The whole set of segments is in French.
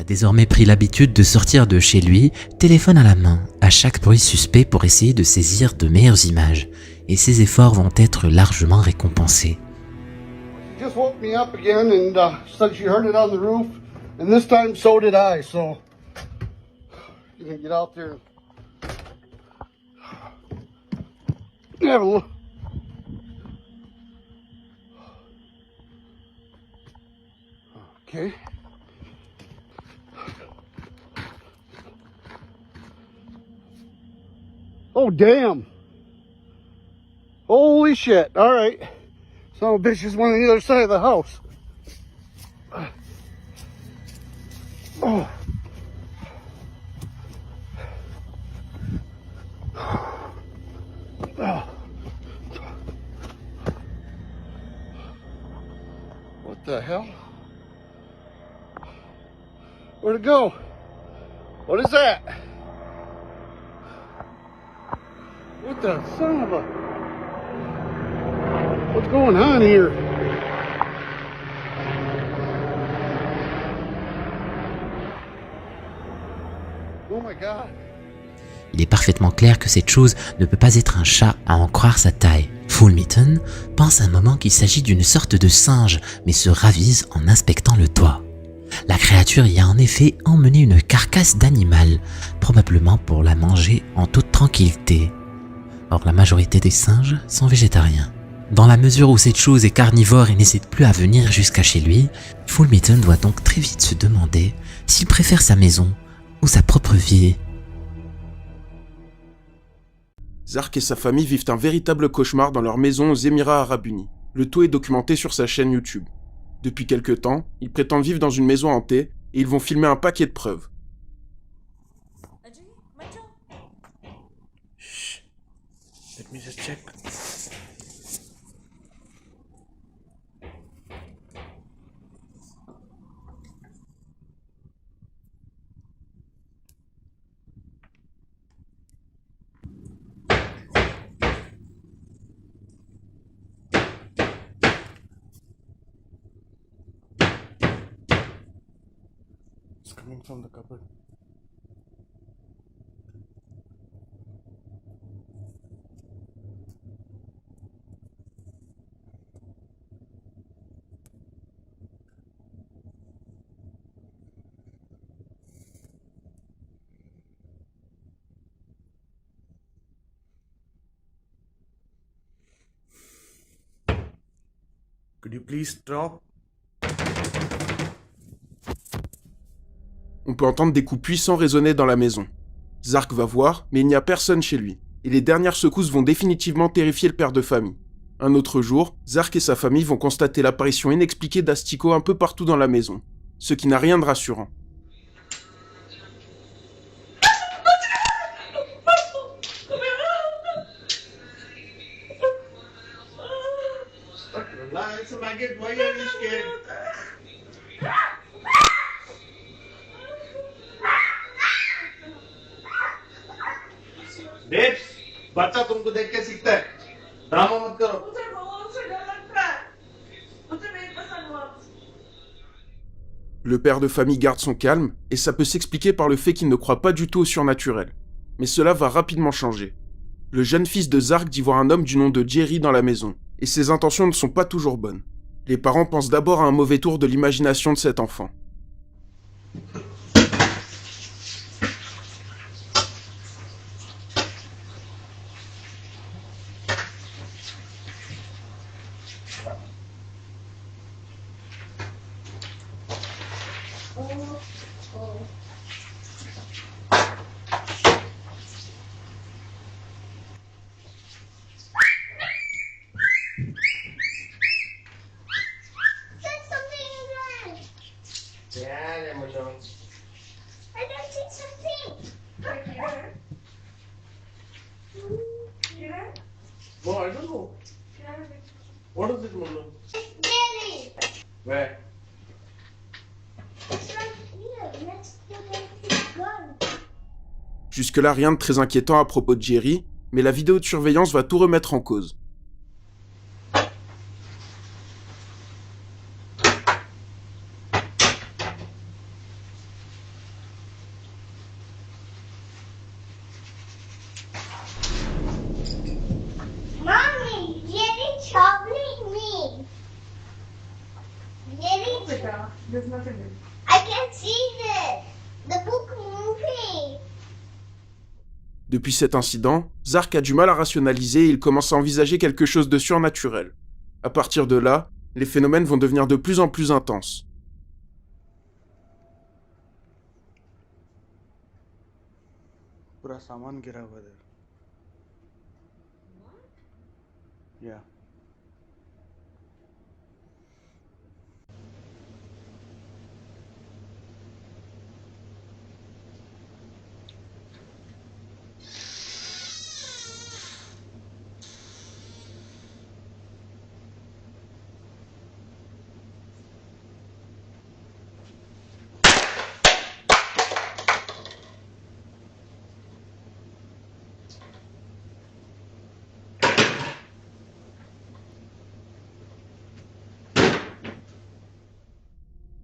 désormais pris l'habitude de sortir de chez lui, téléphone à la main, à chaque bruit suspect pour essayer de saisir de meilleures images, et ses efforts vont être largement récompensés. She just woke me up again and said she heard it on the roof, and this time so did I, so you can get out there and have a look. Okay. Oh, damn. Holy shit. All right. Son of a bitch is one on the other side of the house. Oh. Oh. What the hell? Where'd it go? What is that? What the son of a... What's going on here? Oh my God. Il est parfaitement clair que cette chose ne peut pas être un chat à en croire sa taille. Fulmitten pense un moment qu'il s'agit d'une sorte de singe, mais se ravise en inspectant le toit. La créature y a en effet emmené une carcasse d'animal, probablement pour la manger en toute tranquillité. Or, la majorité des singes sont végétariens. Dans la mesure où cette chose est carnivore et n'hésite plus à venir jusqu'à chez lui, Fulmitten doit donc très vite se demander s'il préfère sa maison ou sa propre vie. Zark et sa famille vivent un véritable cauchemar dans leur maison aux Émirats Arabes Unis. Le tout est documenté sur sa chaîne YouTube. Depuis quelque temps, ils prétendent vivre dans une maison hantée et ils vont filmer un paquet de preuves. Shh. Let me just check. It's coming from the cupboard. Could you please stop? On peut entendre des coups puissants résonner dans la maison. Zark va voir, mais il n'y a personne chez lui, et les dernières secousses vont définitivement terrifier le père de famille. Un autre jour, Zark et sa famille vont constater l'apparition inexpliquée d'Astico un peu partout dans la maison, ce qui n'a rien de rassurant. Babes, बच्चा तुमको देख के सीखता है ड्रामा मत करो मुझे बहुत से डर लगता है मुझे नहीं पसंद बहुत Le père de famille garde son calme, et ça peut s'expliquer par le fait qu'il ne croit pas du tout au surnaturel. Mais cela va rapidement changer. Le jeune fils de Zark dit voir un homme du nom de Jerry dans la maison, et ses intentions ne sont pas toujours bonnes. Les parents pensent d'abord à un mauvais tour de l'imagination de cet enfant. I don't see something. No, I don't know. What is it, Mona? Daddy, Where? it's right here next to the gun. Jusque-là, rien de très inquiétant à propos de Jerry, mais la vidéo de surveillance va tout remettre en cause. There's nothing there. I can't see the book moving. Depuis cet incident, Zark a du mal à rationaliser et il commence à envisager quelque chose de surnaturel. À partir de là, les phénomènes vont devenir de plus en plus intenses. पूरा सामान गिरा हुआ है या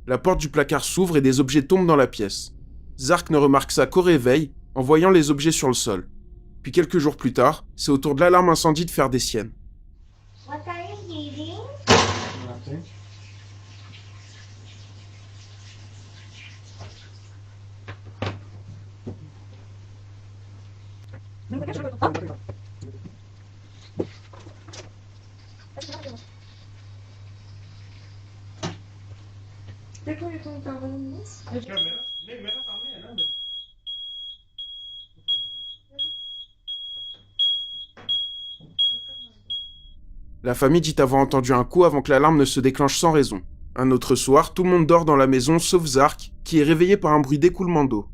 La porte du placard s'ouvre et des objets tombent dans la pièce. Zark ne remarque ça qu'au réveil, en voyant les objets sur le sol. Puis quelques jours plus tard, c'est au tour de l'alarme incendie de faire des siennes. What are you reading? nothing. देखो ये तुम क्या बोलोगे? La famille dit avoir entendu un coup avant que l'alarme ne se déclenche sans raison. Un autre soir, tout le monde dort dans la maison sauf Zark, qui est réveillé par un bruit d'écoulement d'eau.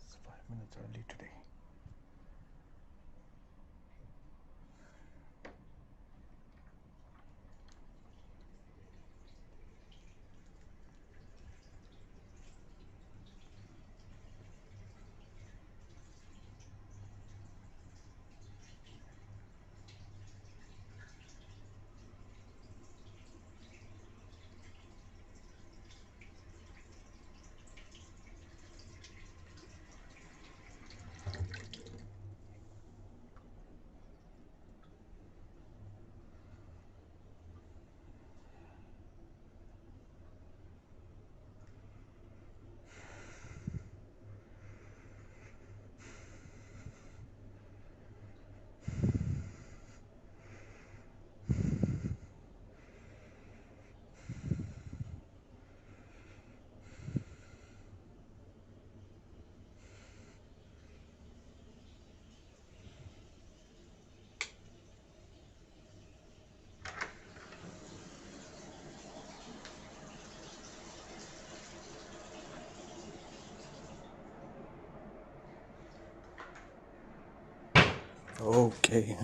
It's 5 minutes early today. Okay.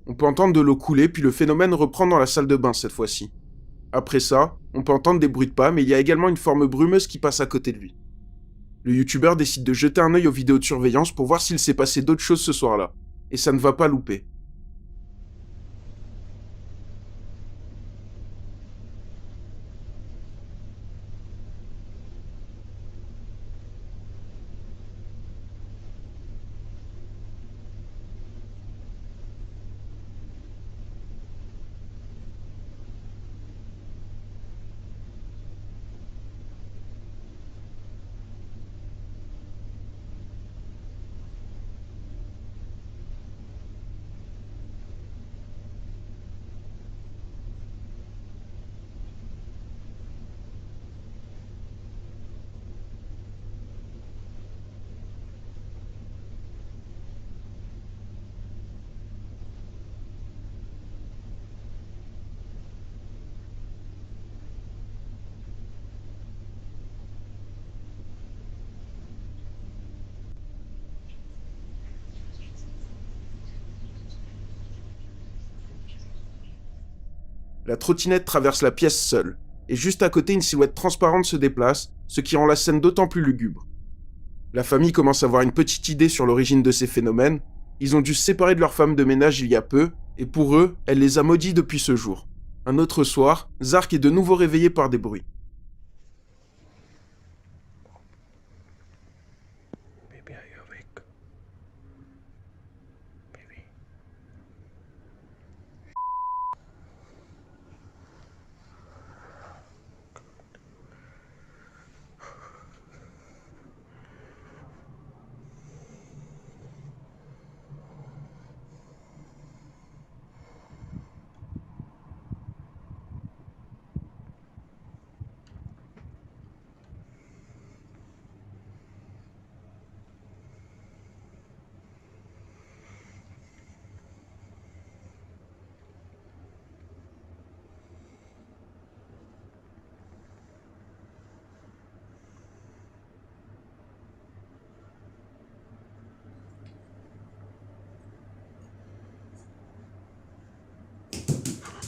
On peut entendre de l'eau couler, puis le phénomène reprend dans la salle de bain cette fois-ci. Après ça, on peut entendre des bruits de pas, mais il y a également une forme brumeuse qui passe à côté de lui. Le youtubeur décide de jeter un œil aux vidéos de surveillance pour voir s'il s'est passé d'autres choses ce soir-là. Et ça ne va pas louper. La trottinette traverse la pièce seule, et juste à côté, une silhouette transparente se déplace, ce qui rend la scène d'autant plus lugubre. La famille commence à avoir une petite idée sur l'origine de ces phénomènes. Ils ont dû se séparer de leur femme de ménage il y a peu, et pour eux, elle les a maudits depuis ce jour. Un autre soir, Zark est de nouveau réveillé par des bruits. Baby, are you awake? Baby.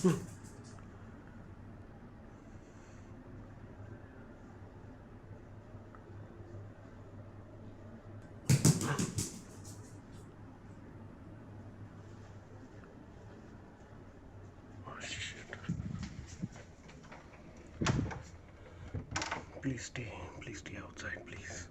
Oh shit. Please stay outside, please.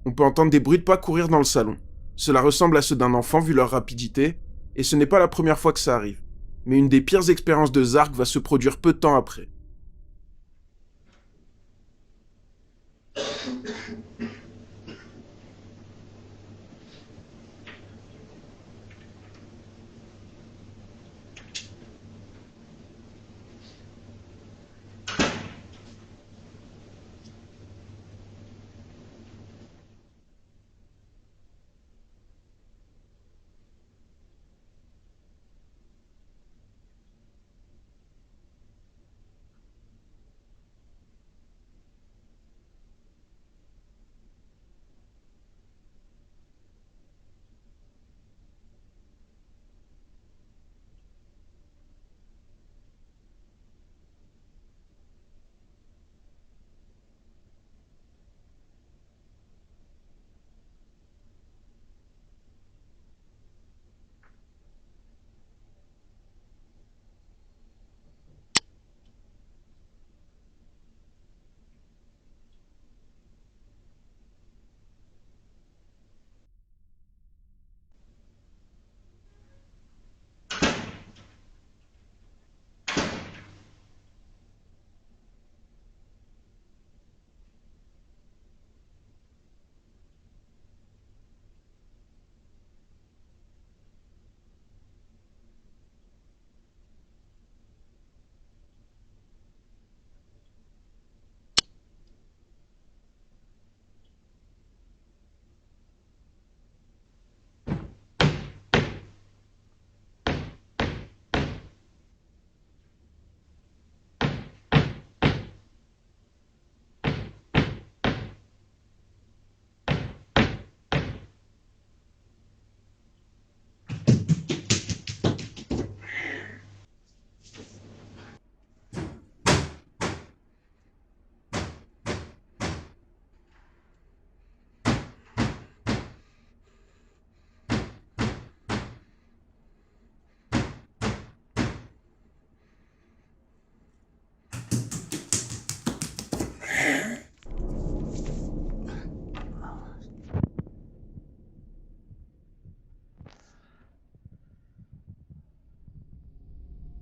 On peut entendre des bruits de pas courir dans le salon. Cela ressemble à ceux d'un enfant vu leur rapidité, et ce n'est pas la première fois que ça arrive. Mais une des pires expériences de Zark va se produire peu de temps après.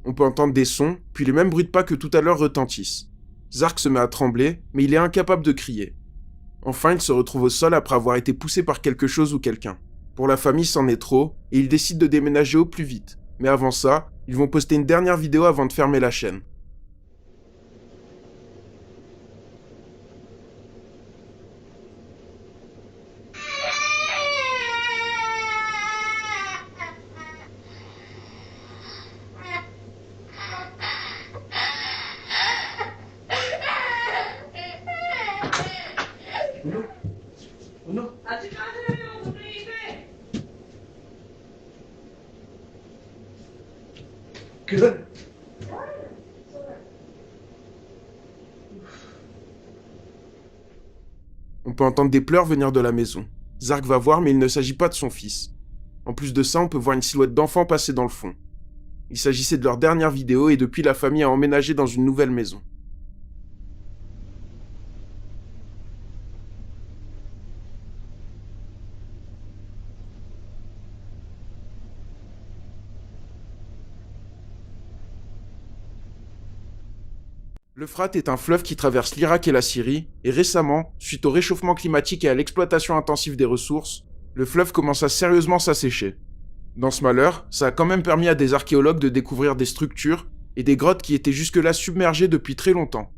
On peut entendre des sons, puis les mêmes bruits de pas que tout à l'heure retentissent. Zark se met à trembler, mais il est incapable de crier. Enfin, il se retrouve au sol après avoir été poussé par quelque chose ou quelqu'un. Pour la famille, c'en est trop, et ils décident de déménager au plus vite. Mais avant ça, ils vont poster une dernière vidéo avant de fermer la chaîne. Good. On peut entendre des pleurs venir de la maison. Zark va voir, mais il ne s'agit pas de son fils. En plus de ça, on peut voir une silhouette d'enfant passer dans le fond. Il s'agissait de leur dernière vidéo et depuis, la famille a emménagé dans une nouvelle maison. L'Euphrate est un fleuve qui traverse l'Irak et la Syrie, et récemment, suite au réchauffement climatique et à l'exploitation intensive des ressources, le fleuve commence à sérieusement s'assécher. Dans ce malheur, ça a quand même permis à des archéologues de découvrir des structures et des grottes qui étaient jusque-là submergées depuis très longtemps.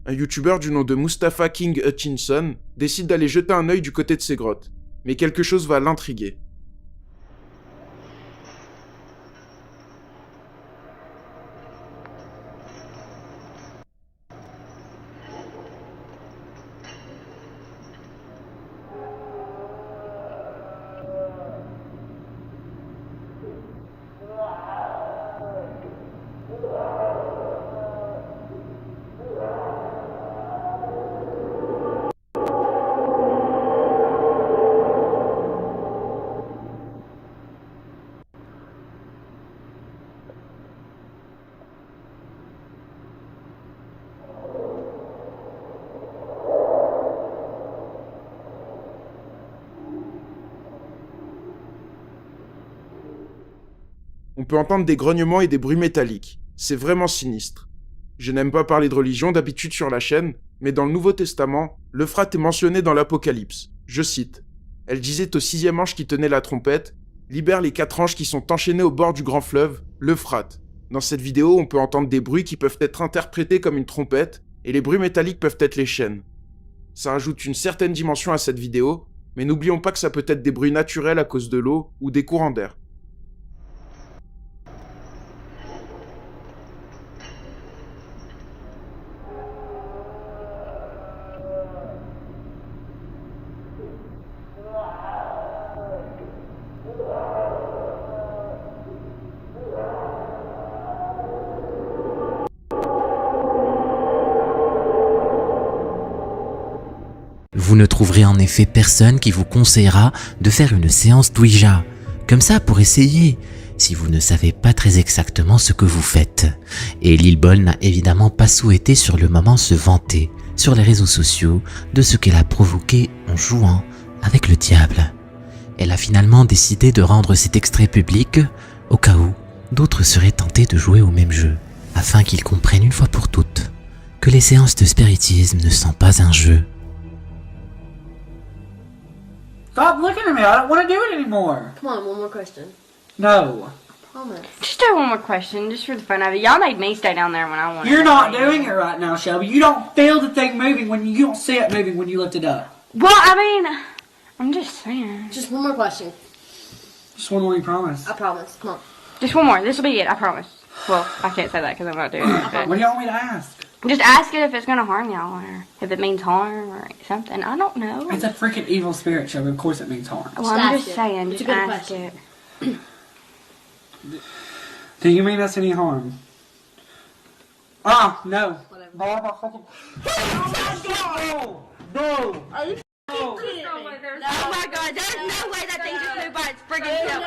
Un youtubeur du nom de Mustafa King Hutchinson décide d'aller jeter un œil du côté de ces grottes, mais quelque chose va l'intriguer. On peut entendre des grognements et des bruits métalliques. C'est vraiment sinistre. Je n'aime pas parler de religion d'habitude sur la chaîne, mais dans le Nouveau Testament, l'Euphrate est mentionné dans l'Apocalypse. Je cite. Elle disait au 6e ange qui tenait la trompette, « Libère les 4 anges qui sont enchaînés au bord du grand fleuve, l'Euphrate. » Dans cette vidéo, on peut entendre des bruits qui peuvent être interprétés comme une trompette, et les bruits métalliques peuvent être les chaînes. Ça rajoute une certaine dimension à cette vidéo, mais n'oublions pas que ça peut être des bruits naturels à cause de l'eau ou des courants d'air. Vous ne trouverez en effet personne qui vous conseillera de faire une séance d'Ouija, comme ça pour essayer, si vous ne savez pas très exactement ce que vous faites. Et Lil Bol n'a évidemment pas souhaité sur le moment se vanter sur les réseaux sociaux de ce qu'elle a provoqué en jouant avec le diable. Elle a finalement décidé de rendre cet extrait public au cas où d'autres seraient tentés de jouer au même jeu, afin qu'ils comprennent une fois pour toutes que les séances de spiritisme ne sont pas un jeu. Stop looking at me. I don't want to do it anymore. Come on, one more question. No. Promise. Just do one more question, just for the fun of it. Y'all made me stay down there when I wanted. You're not doing it right now, Shelby. You don't feel the thing moving when you don't see it moving when you lift it up. Well, I mean, I'm just saying. Just one more question. Just one more, you promise. I promise. Come on. Just one more. This will be it. I promise. Well, I can't say that because I'm not doing it. What But do y'all want me to ask? just ask it if it's gonna harm y'all or if it means harm or something. I don't know. It's a freaking evil spirit, Shelby. Of course it means harm. Well, I'm Just just ask it. saying. It's a Just good ask question. it. Do you mean us any harm? Ah, no. Whatever. No! Oh my God! There's no way that thing just moved by its friggin' self.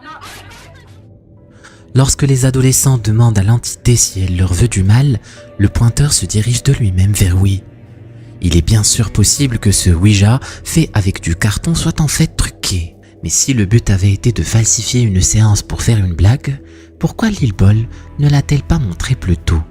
No. Lorsque les adolescents demandent à l'entité si elle leur veut du mal, le pointeur se dirige de lui-même vers oui. Il est bien sûr possible que ce Ouija fait avec du carton soit en fait truqué. Mais si le but avait été de falsifier une séance pour faire une blague, pourquoi Lil Bol ne l'a-t-elle pas montré plus tôt ?